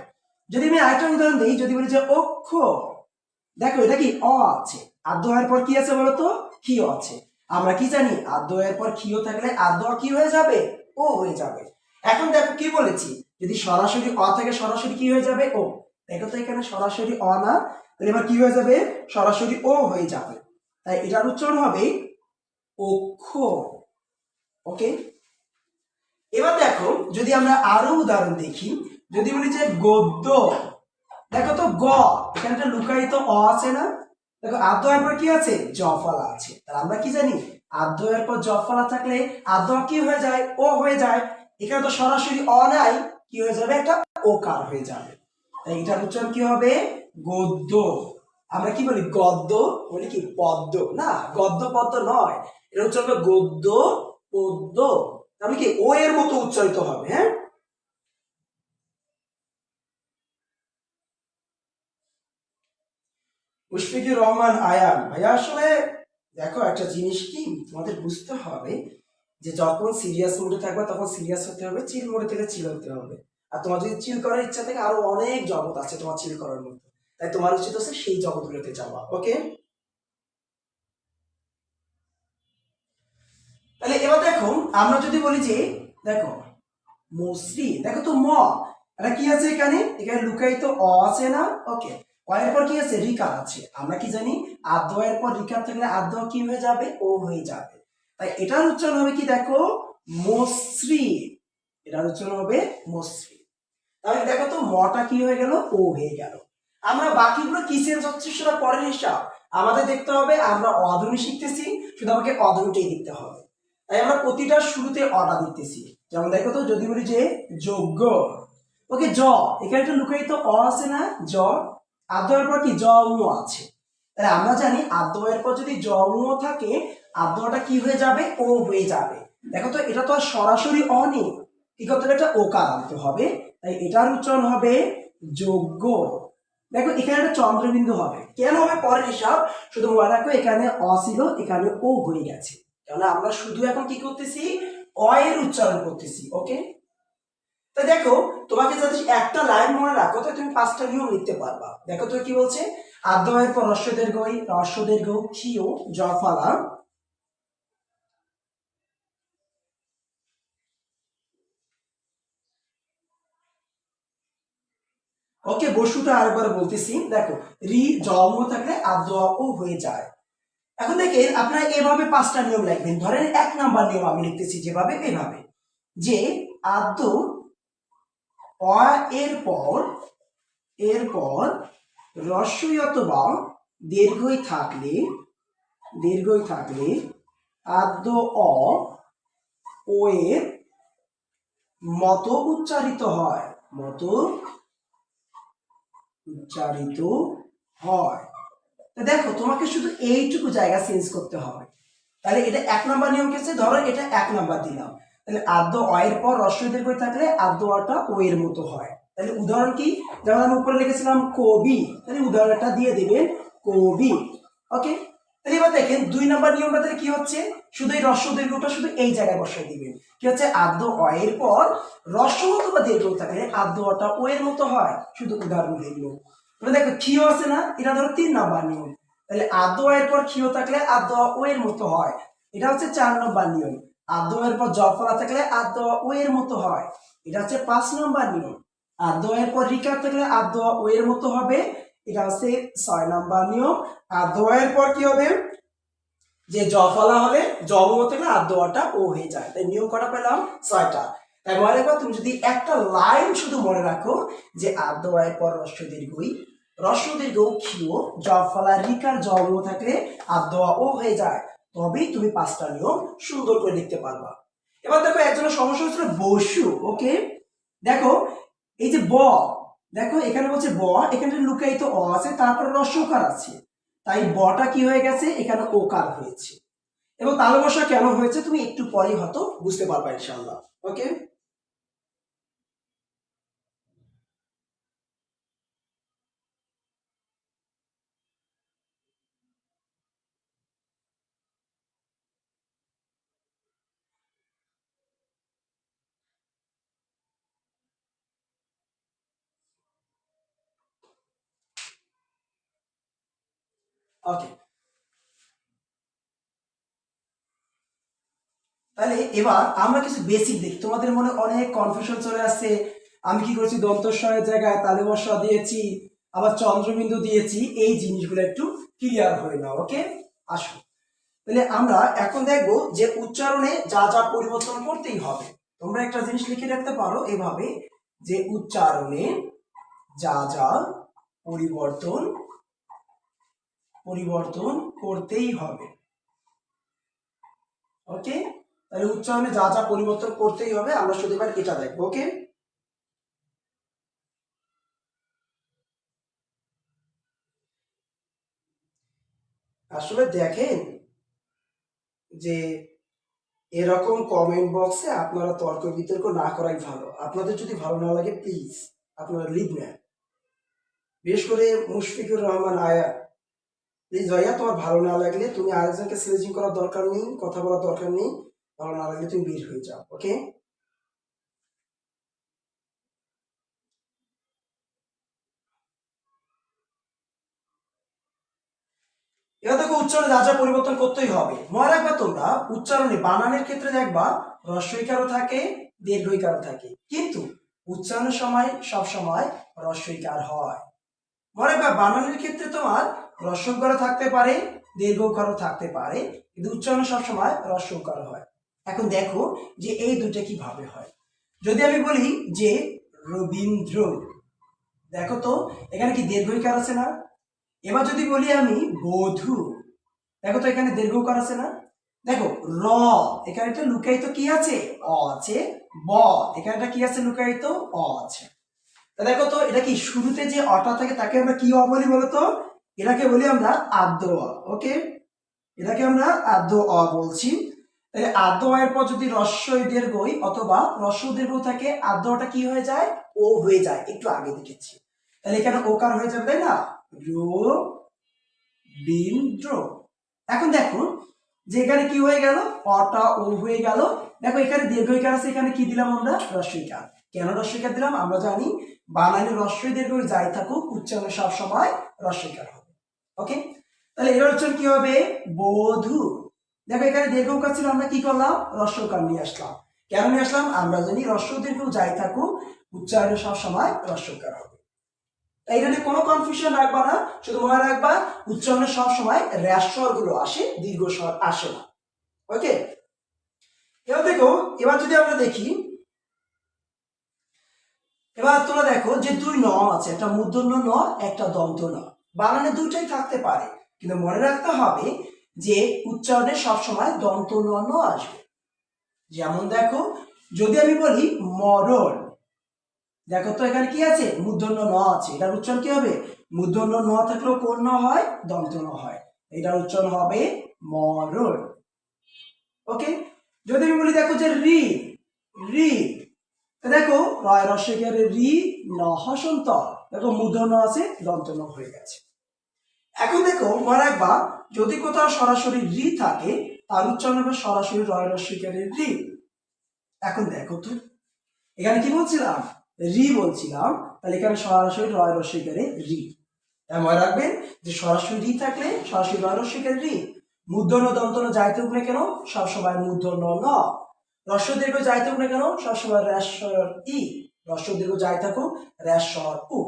যদি আমি আরেকটা উদাহরণ দিই, যদি বলি যে অক্ষ, দেখো এটা কি অ আছে, আদ্য এর পর কি আছে বলতো ক্ষীয় আছে, আমরা কি জানি আদ্য এর পর ক্ষীয় থাকলে আদ্য কি হয়ে যাবে ও হয়ে যাবে। এখন দেখো কি বলেছি, যদি সরাসরি অ থাকে সরাসরি কি হয়ে যাবে ও, দেখো তো এখানে সরাসরি অ না, তাহলে এবার কি হয়ে যাবে সরাসরি ও হয়ে যাবে, তাই এটার উচ্চারণ হবে অক্ষ। ওকে, এবার দেখো যদি আমরা আরো উদাহরণ দেখি, যদি বলি যে গদ্য, দেখো তো গ, এখানে একটা লুকায়িত অ আছে না, দেখো আদ্য এর পর কি আছে জফলা আছে, তাহলে আমরা কি জানি আদ্য এর পর জফলা থাকলে আদ্য কি হয়ে যায় ও হয়ে যায়, এখানে তো সরাসরি অ নাই, কি হয়ে যাবে একটা ওকার হয়ে যাবে, তাই এটার উচ্চারণ কি হবে গদ্য। আমরা কি বলি গদ্য বলি কি পদ্য না, গদ্য পদ্য নয়, এটা উচ্চারণ হবে গদ্য পদ্য, তাহলে কি ও এর মতো উচ্চারিত হবে। হ্যাঁ, মুশফিকুর রহমান আয়ান ভাইয়া, আসলে দেখো একটা জিনিস কি তোমাদের বুঝতে হবে যে যখন সিরিয়াস মোডে থাকবে তখন সিরিয়াস হতে হবে, চিল মোডে থেকে চিল হতে হবে, আর তোমার যদি চিল করার ইচ্ছা থাকে আরো অনেক জগৎ আছে তোমার চিল করার মতো, তাই তোমার উচিত হচ্ছে সেই জগৎগুলোতে যাওয়া। ওকে, তাহলে এবার দেখো আমরা যদি বলি যে দেখো মসৃ, দেখো তো ম, এটা কি আছে এখানে, এখানে লুকায়িত অ আছে না। ওকে, অ এর পর কি আছে রিকার আছে, আমরা কি জানি আদ্য এর পর রিকার থাকলে আদ্য কি হয়ে যাবে ও হয়ে যাবে, তাই এটার উচ্চারণ হবে কি দেখো মসৃ, এটার উচ্চারণ হবে মসৃ। তাহলে দেখো তো মটা কি হয়ে গেল ও হয়ে গেল। আমরা বাকিগুলো কি চেঞ্জ হচ্ছে সেটা পরের হিসাব, আমাদের দেখতে হবে আমরা অধ্বনি শিখতেছি, শুধু আমাকে অধ্বনিটাই দেখতে হবে, তাই আমরা প্রতিটা শুরুতে অটা দিতেছি। যেমন দেখো তো যদি বলি যে যোগ্য, ওকে জ, এখানে একটা লুকায়িত অ আছে না জ, আদ্য এর পর কি জ উ আছে, তাহলে আমরা জানি আদ্য এর পর যদি জ উ থাকে আদ্যটা কি হয়ে যাবে ও হয়ে যাবে। দেখো তো এটা তো আর সরাসরি অ নেই, কি করতে হবে একটা ওকার আনতে হবে, তাই এটার উচ্চারণ হবে যোগ্য। দেখো এখানে একটা চন্দ্রবিন্দু হবে, কেন হবে পরের হিসাব, শুধু মনে রাখো এখানে অ ছিল এখানে ও হয়ে গেছে, কারণ আমরা শুধু এখন কি করতেছি অ এর উচ্চারণ করতেছি। ওকে, তাই দেখো তোমাকে যদি একটা লাইন মনে রাখো তো তুমি 5টা নিয়ম লিখতে পারবা। দেখো তো কি বলছে, আদ্য এর পর হ্রস্ব দীর্ঘ ক্ষীয় জফলা, ওকে বসুটা আরেকবার বলতেছি, দেখো রি জম থাকলে আদ্য ও হয়ে যায়। এখন দেখেন আপনারা এভাবে 5টা নিয়ম লিখবেন, ধরেন 1 নাম্বার নিয়ম আমি লিখতেছি যেভাবে এভাবে, যে আদ্য অ এর পর রস্বই অথবা দীর্ঘই থাকলে দীর্ঘই থাকলে আদ্য অ ও এর মতো উচ্চারিত হয়, মতো উচ্চারিত হয়। দেখো তোমাকে শুধু এইটুকু জায়গা চেঞ্জ করতে হবে। তাহলে এটা 1 নাম্বার নিয়ম কেছে, ধরো এটা 1 নাম্বার দিলাম। তাহলে আদ্য অ এর পর হ্রস্ব দীর্ঘ থাকলে আদ্য অটা ও এর মতো হয়। তাহলে উদাহরণ কি, যেমন আমি উপরে লিখেছিলাম কবি, তাহলে উদাহরণটা দিয়ে দিবেন কবি। ওকে, তাহলে এবার দেখেন 2 নাম্বার নিয়মটা তাহলে কি হচ্ছে, শুধু এই হ্রস্ব দীর্ঘটা শুধু এই জায়গায় বসাই দিবেন। কি হচ্ছে, আদ্য অ এর পর হ্রস্ব অথবা দীর্ঘ থাকলে আদ্য অটা ও এর মতো হয়, শুধু উদাহরণ লিখলো। তাহলে দেখো ক্ষীয় আছে না, এটা ধরো 3 নাম্বার নিয়ম। তাহলে আদ্য অ এর পর ক্ষীয় থাকলে আদ্য অ ও এর মতো হয়, এটা হচ্ছে 4 নম্বর নিয়ম। আদ্য এর পর জ ফলা থাকলে আদ্য ও এর মতো হয়, এটা হচ্ছে 5 নম্বর নিয়ম। আদ্য এর পর রিকার থাকলে আদ্য ও এর মতো হবে, এটা হচ্ছে 6 নম্বর নিয়ম। আদ্য এর পর কি হবে, যে জ ফলা হলে জ মতো থাকলে আদ্য টা ও হয়ে যায়। তাই নিয়ম কটা পেলাম 6টা। তাই মনে রাখো, তুমি যদি একটা লাইন শুধু মনে রাখো যে আদ্য এর পর হ্রস্ব দীর্ঘই, হ্রস্ব দীর্ঘ ক্ষীয় জ ফলা রিকার জ থাকলে আদ্য ও হয়ে যায়, তবেই তুমি 5টা নিয়ম সুন্দর করে লিখতে পারবা। এবার দেখো একজনের সমস্যা হচ্ছিল বসু। ওকে, দেখো এই যে ব, দেখো এখানে বলছে ব, এখানে লুকায়িত অ আছে, তারপরে রস্যকার আছে, তাই বটা কি হয়ে গেছে, এখানে ওকার হয়েছে। এবং তালবসা কেন হয়েছে তুমি একটু পরেই হয়তো বুঝতে পারবা ইনশাআল্লাহ। ওকে, ওকে, তাহলে এবার আমরা কিছু বেসিক দেখি। তোমাদের মনে অনেক কনফিউশন চলে আসছে, আমি কি করেছি দন্তস্বরের জায়গায় তালবসা দিয়েছি, আবার চন্দ্রবিন্দু দিয়েছি, এই জিনিসগুলো একটু ক্লিয়ার হয়ে নাও। ওকে, আসো তাহলে আমরা এখন দেখবো যে উচ্চারণে যা যা পরিবর্তন করতেই হবে। তোমরা একটা জিনিস লিখে রাখতে পারো এভাবে, যে উচ্চারণে যা যা পরিবর্তন পরিবর্তন করতেই হবে। ওকে, তাহলে উচ্চারণে যা যা পরিবর্তন করতেই হবে, আমরা শুধু এবার এটা দেখবো। ওকে, আসলে দেখেন যে এরকম কমেন্ট বক্সে আপনারা তর্ক বিতর্ক না করাই ভালো। আপনাদের যদি ভালো না লাগে প্লিজ আপনারা লিখবেন। বিশেষ করে মুশফিকুর রহমান আয়া, প্লিজ ভাইয়া, তোমার ভালো না লাগলে তুমি আরেকজনকে সিলেজিং করার দরকার নেই, কথা বলার দরকার নেই, ভালো না লাগলে তুমি বের হয়ে যাও। ওকে, এবার দেখো উচ্চারণে যা যা পরিবর্তন করতেই হবে। মনে রাখবা তোমরা উচ্চারণে বানানের ক্ষেত্রে দেখবা হ্রস্বইকারও থাকে দীর্ঘইকারও থাকে, কিন্তু উচ্চারণের সময় সব সময় হ্রস্বইকার হয়। মনে রাখবা বানানের ক্ষেত্রে তোমার হ্রস্বইকারও থাকতে পারে দীর্ঘইকারও থাকতে পারে, কিন্তু উচ্চারণে সবসময় হ্রস্বইকার হয়। এখন দেখো যে এই দুটো কিভাবে হয়। যদি আমি বলি যে রবীন্দ্র, দেখো তো এখানে কি দীর্ঘইকার আছে না। এবার যদি বলি আমি বধূ, দেখো তো এখানে দীর্ঘকার আছে না। দেখো র, এখানে একটা লুকায়িত কি আছে, অ আছে। ব, এখানে একটা কি আছে লুকায়িত, অ আছে। তা দেখো তো এটা কি শুরুতে যে অটা থাকে তাকে আমরা কি অ বলি বলতো, এটাকে বলি আমরা আদ্য অ। ওকে, এটাকে আমরা আদ্য অ বলছি। তাহলে আদ্য অ এর পর যদি রস্বই দীর্ঘই অথবা রস্ব দীর্ঘ থাকে, আদ্য অটা কি হয়ে যায়, ও হয়ে যায়, একটু আগে দেখেছি। তাহলে এখানে ওকার হয়ে যাবে, তাই না, রবীন্দ্র। এখন দেখো যে এখানে কি হয়ে গেল, অটা ও হয়ে গেল। দেখো এখানে দীর্ঘইকার আছে, এখানে কি দিলাম আমরা, হ্রস্বইকার। কেন হ্রস্বইকার দিলাম, আমরা জানি বানানে হ্রস্বই দীর্ঘ যাই থাকুক উচ্চারণে সব সময় হ্রস্বইকার হবে। ওকে, তাহলে এর উচ্চারণ কি হবে, বধূ। দেখো এখানে দীর্ঘকার ছিল, আমরা কি করলাম, হ্রস্বকার নিয়ে আসলাম। কেন নিয়ে আসলাম, আমরা জানি হ্রস্ব দীর্ঘ যাই থাকুক উচ্চারণে সব সময় হ্রস্বকার হবে। তাই এখানে কোনো কনফিউশন রাখবা না, শুধু মনে রাখবা উচ্চারণে সব সময় রেশ্বর গুলো আসে, দীর্ঘ স্বর আসে না। ওকে, এবার দেখো, এবার যদি আমরা দেখি, এবার তোমরা দেখো যে দুই ন আছে, একটা মূর্ধন্য ন একটা দন্ত ন, বানানে দুইটাই থাকতে পারে, কিন্তু মনে রাখতে হবে যে উচ্চারণে সবসময় দন্ত ন আসবে। যেমন দেখো, যদি আমি বলি মরণ, দেখো তো এখানে কি আছে, মূর্ধন্য ন আছে, এটার উচ্চারণ কি হবে, মূর্ধন্য ন থাকলেও কোন ন হয়, দন্ত ন হয়, এটার উচ্চারণ হবে মরণ। ওকে, যদি আমি বলি দেখো যে রি, রি, দেখো রয় রস্যইকারে রি ন হসন্ত, দেখো মূর্ধন্য আছে, দন্ত ন হয়ে গেছে। এখন দেখো মনে রাখবা, যদি কোথাও সরাসরি রি থাকে তার উচ্চারণ হবে সরাসরি রয় রস্যইকারে রি। এখন দেখো তো এখানে কি বলছিলাম, রি বলছিলাম, তাহলে এখানে সরাসরি রয় রস্যইকারে রি। মনে রাখবেন যে সরাসরি রি থাকলে সরাসরি রয় রস্যইকারে রি, মূর্ধন্য দন্তন্য যাইতে হোক না কেন সবসময় মূর্ধন্য ন, হ্রস্ব দীর্ঘ যাইতে হোক না কেন সবসময় রেশ্বর ই, হ্রস্ব দীর্ঘ যাই থাকুক রেশ্বর উ।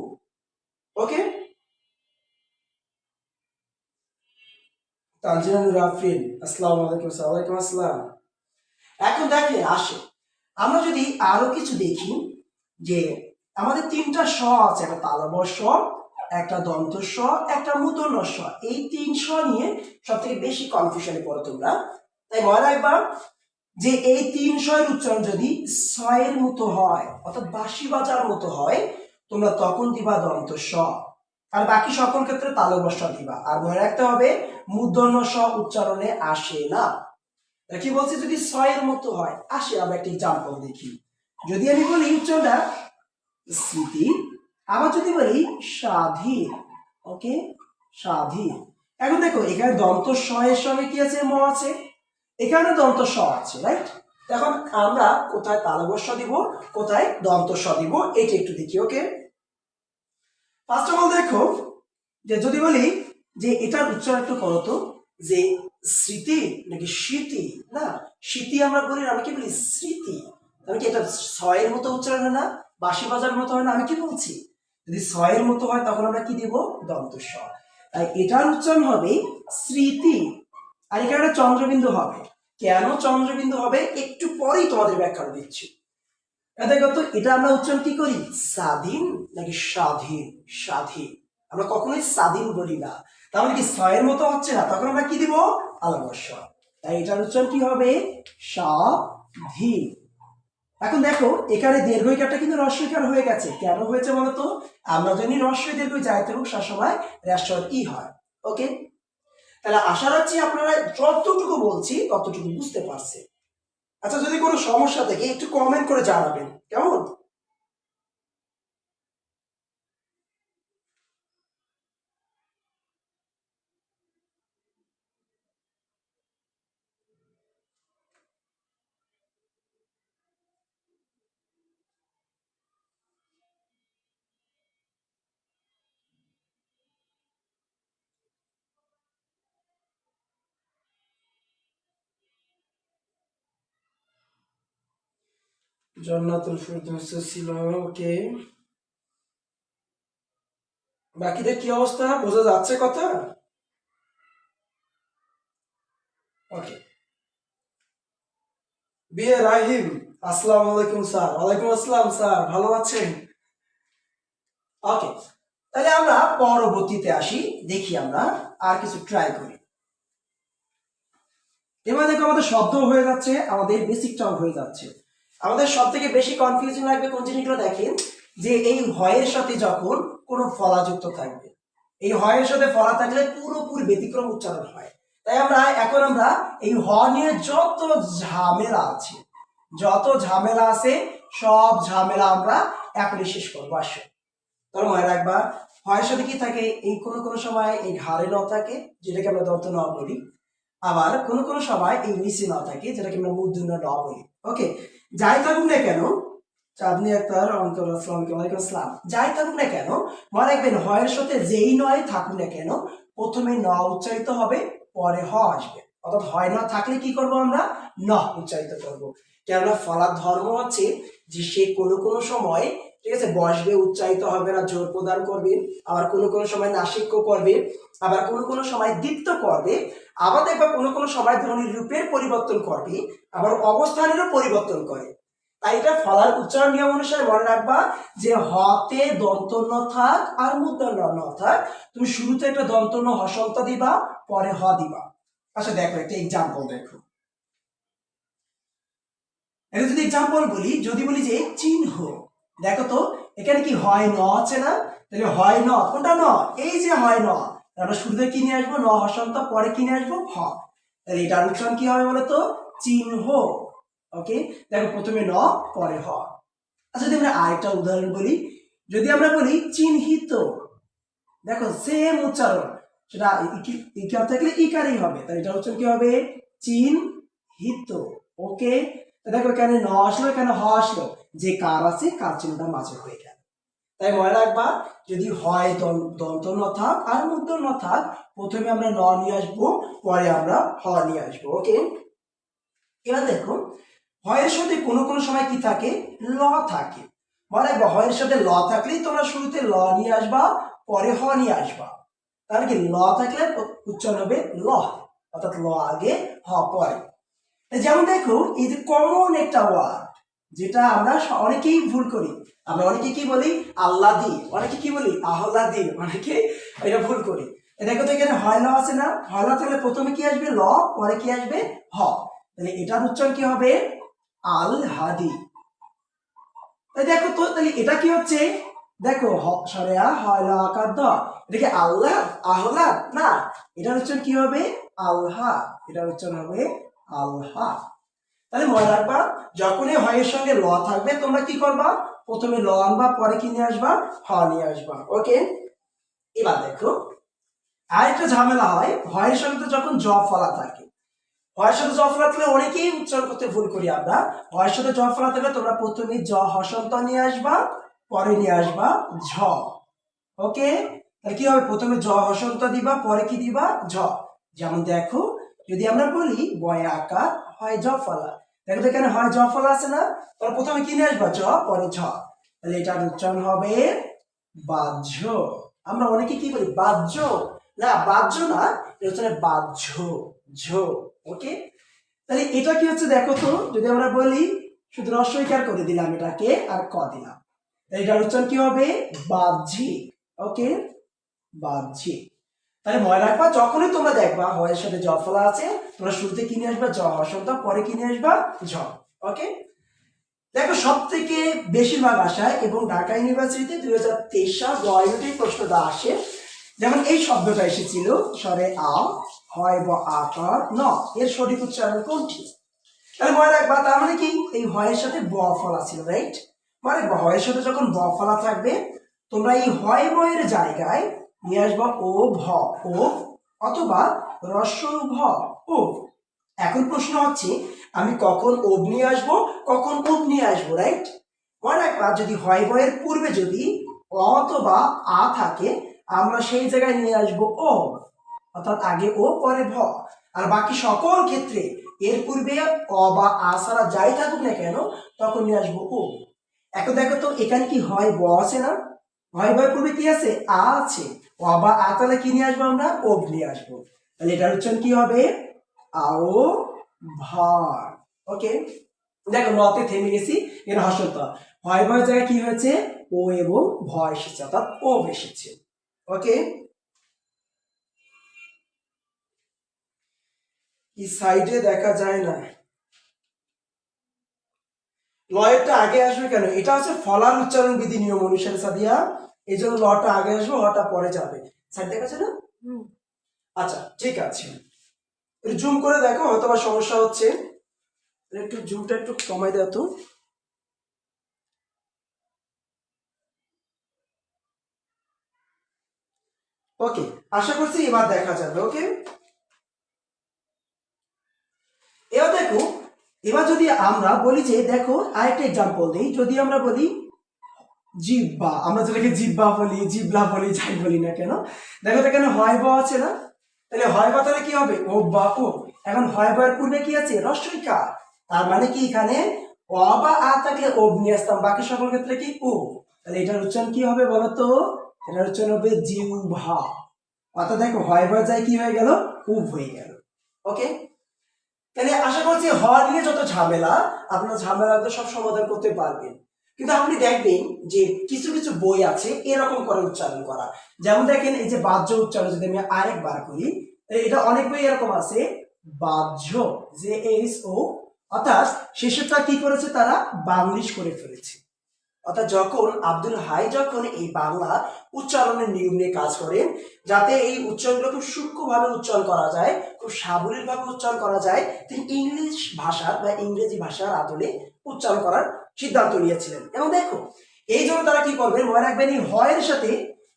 ওকে, তানজিনুর রাফিন আসসালামু আলাইকুম। ওয়ালাইকুম আসসালাম। এখন দেখে আসে, আমরা যদি আরো কিছু দেখি যে আমাদের তিনটা স আছে, একটা তালব্য স, একটা দন্ত স, একটা মূর্ধন্য স। এই তিন স নিয়ে সব থেকে বেশি কনফিউশনে পড়ো তোমরা। তাই মনে রাখবা যে এই তিন শয়ের উচ্চারণ যদি ছয়ের মতো হয়, অর্থাৎ বাঁশি বাজার মতো হয়, তোমরা তখন দিবা দন্ত স, আর বাকি সকল ক্ষেত্রে তালব্য স দিবা। আর মনে রাখতে হবে মূর্ধন্য স উচ্চারণে আসে না। কি বলছি, যদি ছয়ের মতো হয় আসে। আমরা একটা এক্সাম্পল দেখি, যদি আমি বলি উচ্চারণটা স্মৃতি, আবার যদি বলি স্বাধীন। ওকে, স্বাধীন। এখন দেখো এখানে দন্ত স এর সঙ্গে কি আছে, ম আছে, এখানে দন্ত স আছে, রাইট? এখন আমরা কোথায় তালব্য স দিব, কোথায় দন্ত স দিব, এটা একটু দেখি। ওকে, ফার্স্ট অফ অল দেখো যে যদি বলি যে এটার উচ্চারণ একটু করো তো, যে স্মৃতি নাকি স্মৃতি, না স্মৃতি আমরা বলি, আমি কি বলি স্মৃতি, আমি কি এটা ছয়ের মতো উচ্চারণ হয় না, বাঁশি বাজার মতো হয় না, আমি কি বলছি, যদি ছয়ের মতো হয় তখন আমরা কি দিব, দন্ত স। তাই এটার উচ্চারণ হবে স্মৃতি। আর এখানে একটা চন্দ্রবিন্দু হবে, কেন চন্দ্রবিন্দু হবে একটু পরেই তোমাদের ব্যাখ্যা দিচ্ছি। দেখো তো এটা আমরা উচ্চারণ কি করি, স্বাধীন নাকি স্বাধীন, স্বাধীন, আমরা কখনোই স্বাধীন বলি না। তাহলে কি ছয়ের মতো হচ্ছে না, তখন আমরা কি দিব, তালব্য স। তাই এটার উচ্চারণ কি হবে, স্বাধীন। এখন দেখো এখানে দীর্ঘইকারটা কিন্তু হ্রস্বইকার হয়ে গেছে, কেন হয়েছে বলতো, আমরা জানি হ্রস্ব দীর্ঘ যাইতে হোক সবসময় রেশ্বর ই হয়। ওকে, তাহলে আশা রাখছি আপনারা যতটুকু বলছি ততটুকু বুঝতে পারছে। আচ্ছা, যদি কোনো সমস্যা থাকে একটু কমেন্ট করে জানাবেন, কেমন? জান্নাতুল ফেরদৌস ছিল। ওকে, বাকিদের কি অবস্থা, বোঝা যাচ্ছে কথা? ওকে, বিয়ে রাহিম আসসালামু আলাইকুম স্যার। ওয়ালাইকুম আসসালাম স্যার, ভালো আছেন? ওকে, তাহলে আমরা পরবর্তীতে আসি, দেখি আমরা আর কিছু ট্রাই করি। এবার দেখো আমাদের শব্দ হয়ে যাচ্ছে, আমাদের বেসিকটাও হয়ে যাচ্ছে। আমাদের সব থেকে বেশি কনফিউশন লাগবে কোন জিনিসগুলো দেখেন, যে এই হয়ের সাথে যখন কোনো ফলা যুক্ত থাকবে, এই হয়ের সাথে ফলা থাকলে পুরোপুরি ব্যতিক্রম উচ্চারণ হয়। তাই আমরা এই হ নিয়ে যত ঝামেলা আছে, যত ঝামেলা আছে সব ঝামেলা আমরা এখনই শেষ করবো। আসো, তোর মনে রাখবা হয়ের সাথে কি থাকে, এই কোনো সময় এই ঘাড়ে ন থাকে, যেটাকে আমরা দন্ত ন বলি, আবার কোনো সময় এই নিচে ন থাকে, যেটাকে আমরা মূর্ধন্য ন বলি। ওকে, যাই থাকুক না কেন, চাঁদনি আক্তার অঙ্কর আসসালাম, যাই থাকুক না কেন মনে রাখবেন হয়ের সাথে যেই নয় থাকুক না কেন প্রথমে ন উচ্চারিত হবে, পরে হ আসবে। অর্থাৎ হয় ন থাকলে কি করব, আমরা ন উচ্চারিত করব। কেননা ফলার ধর্ম হচ্ছে যে সে কোনো সময়, ঠিক আছে, বসবে, উচ্চারিত হবে না, জোর প্রদান করবে, আবার কোনো সময় নাসিক্য করবে, আবার কোনো সময় দীপ্ত করবে, আবার দেখবা কোনো সময় ধ্বনির রূপের পরিবর্তন করবে, আবার অবস্থানেরও পরিবর্তন করে। তাই এটা ফলার উচ্চারণ নিয়ম অনুসারে মনে রাখবা যে হতে দন্তন্য থাক আর মূর্ধন্য ন থাক, তুমি শুরুতে একটা দন্তন্য হসন্ত দিবা, পরে হ দিবা। আচ্ছা দেখো একটা এক্সাম্পল দেখো, এটা যদি এক্সাম্পল বলি, যদি বলি যে চিহ্ন, দেখো তো এখানে কি হয় ন আছে না, তাহলে হয় ন কোনটা ন, এই যে হয় ন, আমরা শুরুতে কি নিয়ে আসবো ন হসন্ত, পরে কি নিয়ে আসবো হ, তাহলে এটার উচ্চারণ কি হবে বলতো চিহ্ন। ওকে, দেখো প্রথমে ন পরে হ। আচ্ছা যদি আমরা আরেকটা উদাহরণ বলি, যদি আমরা বলি চিহ্নিত, দেখো সেম উচ্চারণ, সেটা ইকার থাকলে ইকারই হবে, তাহলে এটা উচ্চারণ কি হবে চিহ্নিত। ওকে, দেখো এখানে ন আসলো, এখানে হ আসলো, যে কার আছে কার চিহ্নটা মাঝে হয়ে গেল। তাই মনে রাখবা, যদি হয় দন্ত ন থাক আর মূর্ধ ন থাক, প্রথমে আমরা ন নিয়ে আসবো, পরে আমরা হ নিয়ে আসবো। ওকে, এবার দেখো হয়ের সাথে কোনো কোনো সময় কি থাকে ল থাকে, মনে রাখবা হয়ের সাথে ল থাকলেই তোমরা শুরুতে ল নিয়ে আসবা, পরে হ নিয়ে আসবা, তাহলে কি ল থাকলে উচ্চারণ হবে ল, অর্থাৎ ল আগে হ পরে। যেমন দেখো এই যে কমন একটা ওয়ার্ড, যেটা আমরা অনেকেই ভুল করি, আমরা অনেকে কি বলি আল্লাদি, অনেকে কি বলি আহ্লাদি, অনেকে এটা ভুল করি। দেখো তো এখানে হয় ল আছে না, হয় ল থাকলে প্রথমে কি আসবে ল, পরে কি আসবে হ, তাহলে এটার উচ্চারণ কি হবে আল হাদি। দেখো তো তাহলে এটা কি হচ্ছে, দেখো সরেয়া হয় ল আকার দ, এটা কি আল্লাহ আহ্লাদ না, এটার উচ্চারণ কি হবে আল্লাহ, এটার উচ্চারণ হবে আল্লাহ। তাহলে মনে রাখবা যখনই হয়ের সঙ্গে ল থাকবে তোমরা কি করবা, প্রথমে ল আনবা, পরে কি নিয়ে আসবা হ নিয়ে আসবা। ওকে, এবার দেখো আরেকটা ঝামেলা হয়, হয়ের সঙ্গে তো যখন জ ফলা থাকে, হয়ের সাথে জ ফলা থাকলে অনেকেই উচ্চারণ করতে ভুল করি আমরা, হয়ের সাথে জ ফলা থাকলে তোমরা প্রথমে জ হসন্ত নিয়ে আসবা, পরে নিয়ে আসবা ঝ। ওকে, তাহলে কি হবে প্রথমে জ হসন্ত দিবা, পরে কি দিবা ঝ। যেমন দেখো যদি আমরা বলি বয় আকার হয় জ ফলা, দেখো তো এখানে হয় জ ফলা আছে না, তাহলে প্রথমে কি নিয়ে আসবা জ, পরে ঝ, তাহলে এটার উচ্চারণ হবে বাহ্য। আমরা অনেকে কি বলি বাহ্য, না বাহ্য না, এটা হচ্ছে বাহ্য ঝ। ওকে, তাহলে এটা কি হচ্ছে দেখো তো, যদি আমরা বলি শুধু রস্বইকার করে দিলাম এটাকে আর ক দিলাম, এটার উচ্চারণ কি হবে বাহ্যিক। ওকে, বাহ্যিক। তাহলে মনে রাখবা যখনই তোমরা দেখবা হয়ের সাথে জ ফলা আছে, তোমরা শুরুতে কি নিয়ে আসবা জ হসন্ত, পরে কি নিয়ে আসবা ঝ। ওকে, দেখো সব থেকে বেশিরভাগ আশায় এবং ঢাকা ইউনিভার্সিটিতে 2023 সাল গয়নটি প্রশ্নটা আসে, যেমন এই শব্দটা এসেছিল স্বরে আ হয় ব আকার ন, এর সঠিক উচ্চারণ কোনটি। তাহলে মনে রাখবা তার মানে কি এই হয়ের সাথে ব ফলা ছিল, রাইট, মানে হয়ের সাথে যখন ব ফলা থাকবে তোমরা এই হয় বয়ের জায়গায় নিয়ে আসবা ও ভ ও, অথবা রস্য ভ ও। এখন প্রশ্ন হচ্ছে আমি কখন ওব নিয়ে আসবো, কখন ওব নিয়ে আসবো, রাইট। মনে রাখবা যদি হয় বয়ের পূর্বে যদি অ অথবা আ থাকে, আমরা সেই জায়গায় নিয়ে আসবো ও, অর্থাৎ আগে ও পরে ভ, আর বাকি সকল ক্ষেত্রে এর পূর্বে অ বা আ ছাড়া যাই থাকুক না কেন তখন নিয়ে আসবো ও। এখন দেখো তো এখানে কি হয় ব আছে না, হয় বয়ের পূর্বে কি আছে আ আছে, অ বা আ তাহলে কি নিয়ে আসবো আমরা ওব নিয়ে আসবো, তাহলে এটার উচ্চারণ কি হবে আও ভার। ওকে, দেখো নতে থেমে গেছি, এখানে হসন্ত, হয় ভয়ের জায়গায় কি হয়েছে ও এবং ভ এসেছে, অর্থাৎ ও এসেছে। ওকে, এই সাইডে দেখা যায় না, লয়েরটা আগে আসবে কেন, এটা হচ্ছে ফলার উচ্চারণ বিধি নিয়ম অনুসারে সাদিয়া, এই জন্য লটা আগে আসবে হটা পরে যাবে, সাইড দেখা যায় না। আচ্ছা ঠিক আছে, জুম করে দেখো হয়তো বা সমস্যা হচ্ছে, একটু জুমটা একটু কমাই দাও তো। ওকে, আশা করছি এবার দেখা যাবে। ওকে, এবার দেখো, এবার যদি আমরা বলি যে দেখো আরেকটা এক্সাম্পল দিই, যদি আমরা বলি জিব্বা, আমরা যেটাকে জিব্বা বলি জিবলা বলি যাই বলি না কেন, দেখো তো এখানে হয় বা আছে না, তাহলে হয় বা তাহলে কি হবে ও বা ও, এখন হয় বা এর পূর্বে কি আছে রস্বইকা, তার মানে কি এখানে অ বা আ থাকলে ও নিয়ে আসতাম, বাকি সকল ক্ষেত্রে কি ও, তাহলে এটার উচ্চারণ কি হবে বলতো, এটার উচ্চারণ হবে জিহ্বা, অর্থাৎ দেখো হয় বা যায় কি হয়ে গেল উভ হয়ে গেল। ওকে, তাহলে আশা করছি হ নিয়ে যত ঝামেলা আপনার ঝামেলা সব সমাধান করতে পারবেন, কিন্তু আপনি দেখবেন যে কিছু কিছু বই আছে এরকম করে উচ্চারণ করা, যেমন দেখেন এই যে বাহ্য উচ্চারণ যদি আমি আরেকবার করি, এটা অনেক বই এরকম আছে বাহ্য, JHO, অর্থাৎ শেষেরটা কি করেছে তারা বাংলিশ করে ফেলেছে। অর্থাৎ যখন আব্দুল হাই যখন এই বাংলা উচ্চারণের নিয়ম নিয়ে কাজ করেন, যাতে এই উচ্চারণগুলো খুব সূক্ষ্মভাবে উচ্চারণ করা যায়, খুব সাবলীলভাবে উচ্চারণ করা যায়, তিনি ইংলিশ ভাষার বা ইংরেজি ভাষার আদলে উচ্চারণ করার সিদ্ধান্ত নিয়েছিলেন। এবং দেখো এই জন্য তারা কি করবেন, মনে রাখবেন এই হয়ের সাথে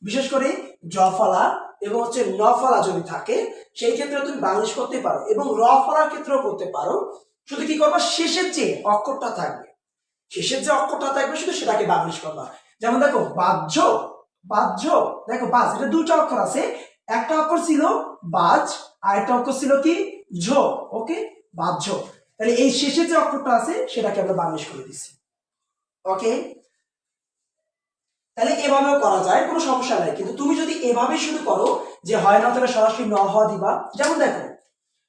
বিশেষ করে জফলা এবং হচ্ছে নফলা যদি থাকে সেই ক্ষেত্রে তুমি বাংলিশ করতে পারো, এবং রফলার ক্ষেত্রেও করতে পারো। শুধু কি করবা, শেষের যে অক্ষরটা থাকবে, শেষের যে অক্ষরটা থাকবে শুধু সেটাকে বাংলিশ করবা। যেমন দেখো বাহ্য, বাহ্য, দেখো বাজ, এটা দুটো অক্ষর আছে, একটা অক্ষর ছিল বাজ আর একটা অক্ষর ছিল কি ঝ। ওকে, বাহ্য। তাহলে এই শেষের যে অক্ষরটা আছে সেটাকে আমরা বাংলিশ করে দিচ্ছি। ওকে, তাহলে এভাবেও করা যায়, কোনো সমস্যা নাই। কিন্তু তুমি যদি এভাবে শুরু করো যে হয় না তাহলে সরাসরি ন হ দিবা। যেমন দেখো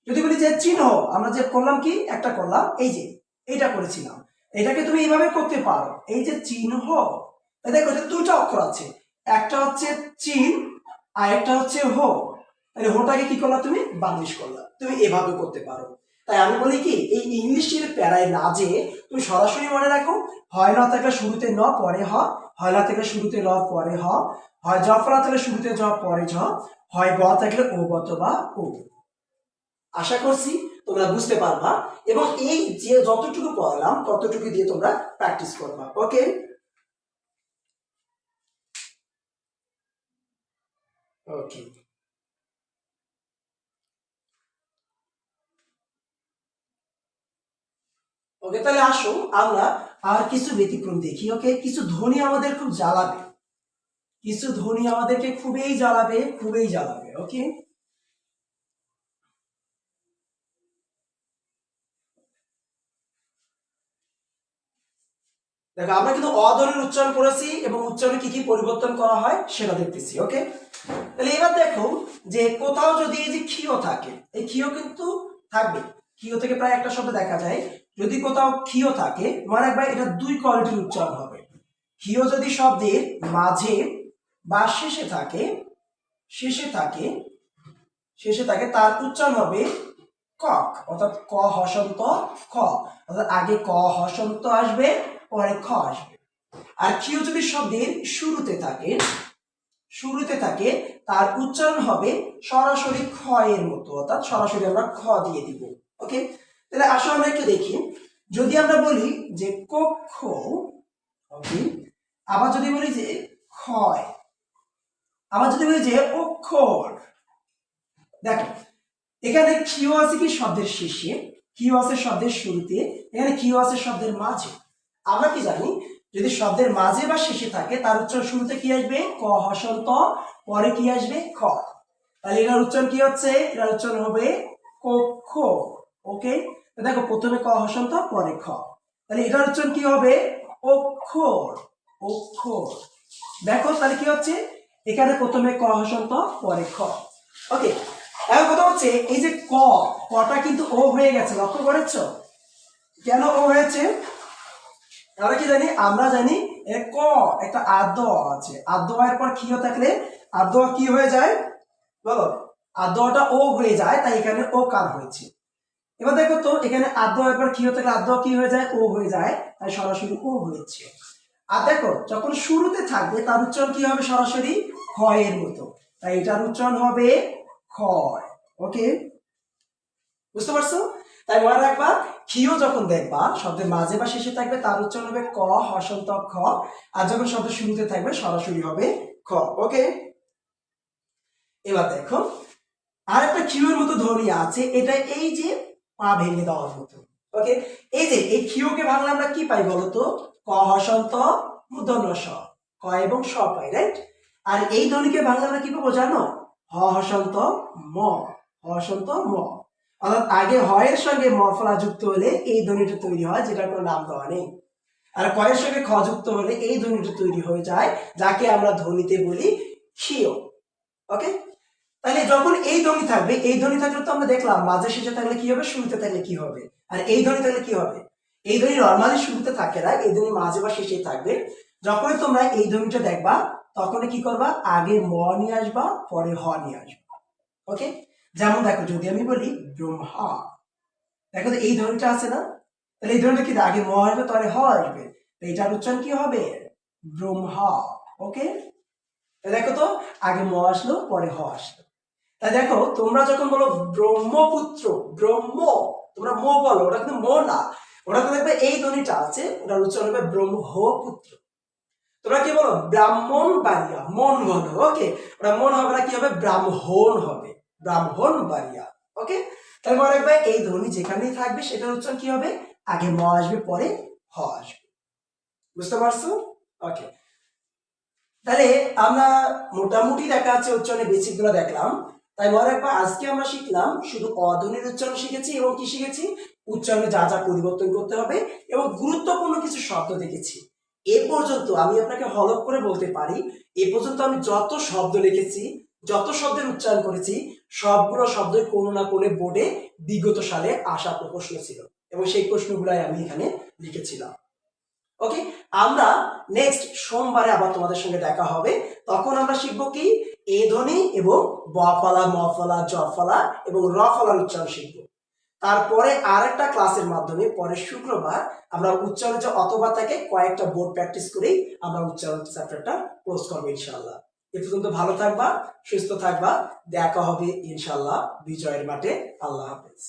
যদি বলি যে চিহ্ন, আমরা যে করলাম কি একটা করলাম, এই যে এইটা করেছিলাম, এটাকে তুমি এইভাবে করতে পারো, এই যে চিহ্ন। দেখো এটা দুটো অক্ষর আছে, একটা হচ্ছে চিন আর একটা হচ্ছে হো। তাহলে হোটাকে কি করলা তুমি বাংলিশ করলা, তুমি এভাবে করতে পারো। তাই আমি বলি কি এই ইংলিশের প্যারায় না যে তুমি সরাসরি মনে রাখো, হয় না থাকলে শুরুতে ন পরে হ, হয় না থাকলে শুরুতে ল পরে হ, হয় জফরা থাকলে শুরুতে জ পরে ঝ, হয় ব থাকলে ও অথবা ও। আশা করছি তোমরা বুঝতে পারবা, এবং এই যে যতটুকু পড়ালাম ততটুকু দিয়ে তোমরা প্র্যাকটিস করবা। ওকে, ওকে, ওকে। তাহলে আসো আমরা আর কিছু ব্যতিক্রম দেখি। ওকে, কিছু ধ্বনি আমাদের খুব জ্বালাবে, কিছু ধ্বনি আমাদেরকে খুবই জ্বালাবে, খুবই জ্বালাবে। ওকে, দেখো আমরা কিন্তু অধ্বনির উচ্চারণ করেছি এবং উচ্চারণে কি কি পরিবর্তন করা হয় সেটা দেখতেছি। ওকে, তাহলে এবার দেখো যে কোথাও যদি এই যে ক্ষীয় থাকে, এই ক্ষীয় কিন্তু থাকবে, ক্ষীয় থেকে প্রায় একটা শব্দ দেখা যায়। যদি কোথাও ক্ষীয় থাকে মনে রাখবা এটা দুই কোয়ালিটির উচ্চারণ হবে। ক্ষীয় যদি শব্দের মাঝে বা শেষে থাকে, শেষে থাকে, শেষে থাকে, তার উচ্চারণ হবে কক, অর্থাৎ ক হসন্ত খ, অর্থাৎ আগে ক হসন্ত আসবে পরে খ আসবে। আর ক্ষীয় যদি শব্দের শুরুতে থাকে, শুরুতে থাকে, তার উচ্চারণ হবে সরাসরি খ এর মতো, অর্থাৎ সরাসরি আমরা খ দিয়ে দিব। ওকে, তাহলে আসলে আমরা একটু দেখি, যদি আমরা বলি যে কক্ষ, ওকে, আবার যদি বলি যে ক্ষয়, আবার যদি বলি যে অক্ষর, দেখো এখানে ক্ষীয় আছে কি শব্দের শেষে, ক্ষীয় আছে শব্দের শুরুতে, এখানে ক্ষীয় আছে শব্দের মাঝে। আমরা কি জানি যদি শব্দের মাঝে বা শেষে থাকে তার উচ্চারণ শুরুতে কি আসবে ক হসন্ত, পরে কি আসবে খ। তাহলে এটার উচ্চারণ কি হচ্ছে, এটার উচ্চারণ হবে কক্ষ। ওকে, দেখো প্রথমে ক হসন্ত পরে খ, তাহলে এটার উচ্চারণ কি হবে অক্ষর, অক্ষর। দেখো তাহলে কি হচ্ছে, এখানে প্রথমে ক হসন্ত পরে খ। ওকে, এখন কথা হচ্ছে এই যে ক, কটা কিন্তু ও হয়ে গেছে, লক্ষ্য করেছো কেন ও হয়েছে? আমরা কি জানি, আমরা জানি ক একটা আদ্য আছে, আদ্য এর পর ক্ষীয় থাকলে আদ্য কি হয়ে যায় বলো, আদ্যটা ও হয়ে যায়, তাই এখানে ও কার হয়েছে। এবার দেখো তো এখানে আদ্য এর পর ক্ষীয় থাকলে আদ্য কি হয়ে যায় ও হয়ে যায়, তাই সরাসরি ও হয়েছে। আর দেখো যখন শুরুতে থাকবে তার উচ্চারণ কি হবে সরাসরি ক্ষয়ের মতো, তাই এটার উচ্চারণ হবে ক্ষয়। ওকে, বুঝতে পারছো? তাই মনে রাখবা ক্ষীয় যখন দেখবা শব্দের মাঝে বা শেষে থাকবে তার উচ্চারণ হবে ক হসন্ত খ, আর যখন শব্দের শুরুতে থাকবে সরাসরি হবে খ। ওকে, এবার দেখো আর একটা ক্ষীয়ের মতো ধ্বনি আছে, এটা এই যে পা ভেঙে দেওয়ার মতো। ওকে, এই যে এই ক্ষীয়কে ভাঙলে আমরা কি পাই বলতো, ক হসন্ত মূর্ধন্য স, ক এবং স পাই, রাইট? আর এই ধ্বনিকে ভাঙলে আমরা কি পাবো জানো, হ হসন্ত ম, হ হসন্ত ম। অর্থাৎ আগে হয়ের সঙ্গে ম ফলা যুক্ত হলে এই ধ্বনিটা তৈরি হয়, যেটার কোনো নাম দেওয়া নেই। আর কয়ের সঙ্গে খ যুক্ত হলে এই ধ্বনিটা তৈরি হয়ে যায়, যাকে আমরা ধ্বনিতে বলি ক্ষীয়। ওকে, তাহলে যখন এই ধ্বনি থাকবে, এই ধ্বনি থাকলে তো আমরা দেখলাম মাঝে শেষে থাকলে কি হবে, শুরুতে থাকলে কি হবে, আর এই ধ্বনি থাকলে কি হবে, এই ধ্বনি নর্মালি শুরুতে থাকে না, এই ধ্বনি মাঝে বা শেষে থাকবে। যখনই তোমরা এই ধ্বনিটা দেখবা তখন কি করবা, আগে ম নিয়ে আসবা পরে হ নিয়ে আসবা। ওকে, যেমন দেখো, যদি আমি বলি ব্রহ্মা, দেখো তো এই ধ্বনিটা আছে না, তাহলে এই ধ্বনিটা কি আগে ম আসবে তাহলে হ আসবে, তো এটার উচ্চারণ কি হবে? ব্রহ্মা। ওকে, দেখো তো আগে ম আসলো পরে হ আসলো। তাই দেখো, তোমরা যখন বলো ব্রহ্মপুত্র, ব্রহ্ম, তোমরা ম বলো, ওটা কিন্তু ম না, ওটা তো দেখবে এই ধ্বনিটা আছে, ওটার উচ্চারণ হবে ব্রহ্মপুত্র। তোমরা কি বলো? ব্রাহ্মণ বাড়িয়া, মন বলো। ওকে, ওটা মন হবে না, কি হবে? ব্রাহ্মণ হবে, ব্রাহ্মণ বাড়িয়া। ওকে, তাহলে মনে রাখবে এই ধ্বনি যেখানেই থাকবে সেটার উচ্চারণ কি হবে? আগে ম আসবে পরে হ আসবে। বুঝতে পারছো? ওকে, তাহলে আমরা মোটামুটি দেখা যাচ্ছে উচ্চারণের বেসিক গুলো দেখলাম। তাই মনে রাখবা, আজকে আমরা শিখলাম শুধু অধ্বনির উচ্চারণ শিখেছি, এবং কি শিখেছি? উচ্চারণে যা যা পরিবর্তন করতে হবে, এবং গুরুত্বপূর্ণ কিছু শব্দ দেখেছি। এ পর্যন্ত আমি আপনাকে হলফ করে বলতে পারি, এ পর্যন্ত আমি যত শব্দ লিখেছি, যত শব্দের উচ্চারণ করেছি, সবগুলো শব্দের কোনো না কোনো বোর্ডে বিগত সালে আসা প্রশ্ন ছিল, এবং সেই প্রশ্নগুলাই আমি এখানে লিখেছিলাম। ওকে, আমরা নেক্সট সোমবারে আবার তোমাদের সঙ্গে দেখা হবে। তখন আমরা শিখবো কি? এ ধ্বনি এবং ব ফলা, ম ফলা, জ ফলা এবং র ফলার উচ্চারণ শিখবো। তারপরে আরেকটা ক্লাসের মাধ্যমে পরের শুক্রবার আমরা উচ্চারণ যে অথবা থাকে কয়েকটা বোর্ড প্র্যাকটিস করেই আমরা উচ্চারণ চ্যাপ্টারটা ক্লোজ করবো ইনশাআল্লাহ। এ পর্যন্ত ভালো থাকবা, সুস্থ থাকবা, দেখা হবে ইনশাআল্লাহ বিজয়ের মাঠে। আল্লাহ হাফেজ।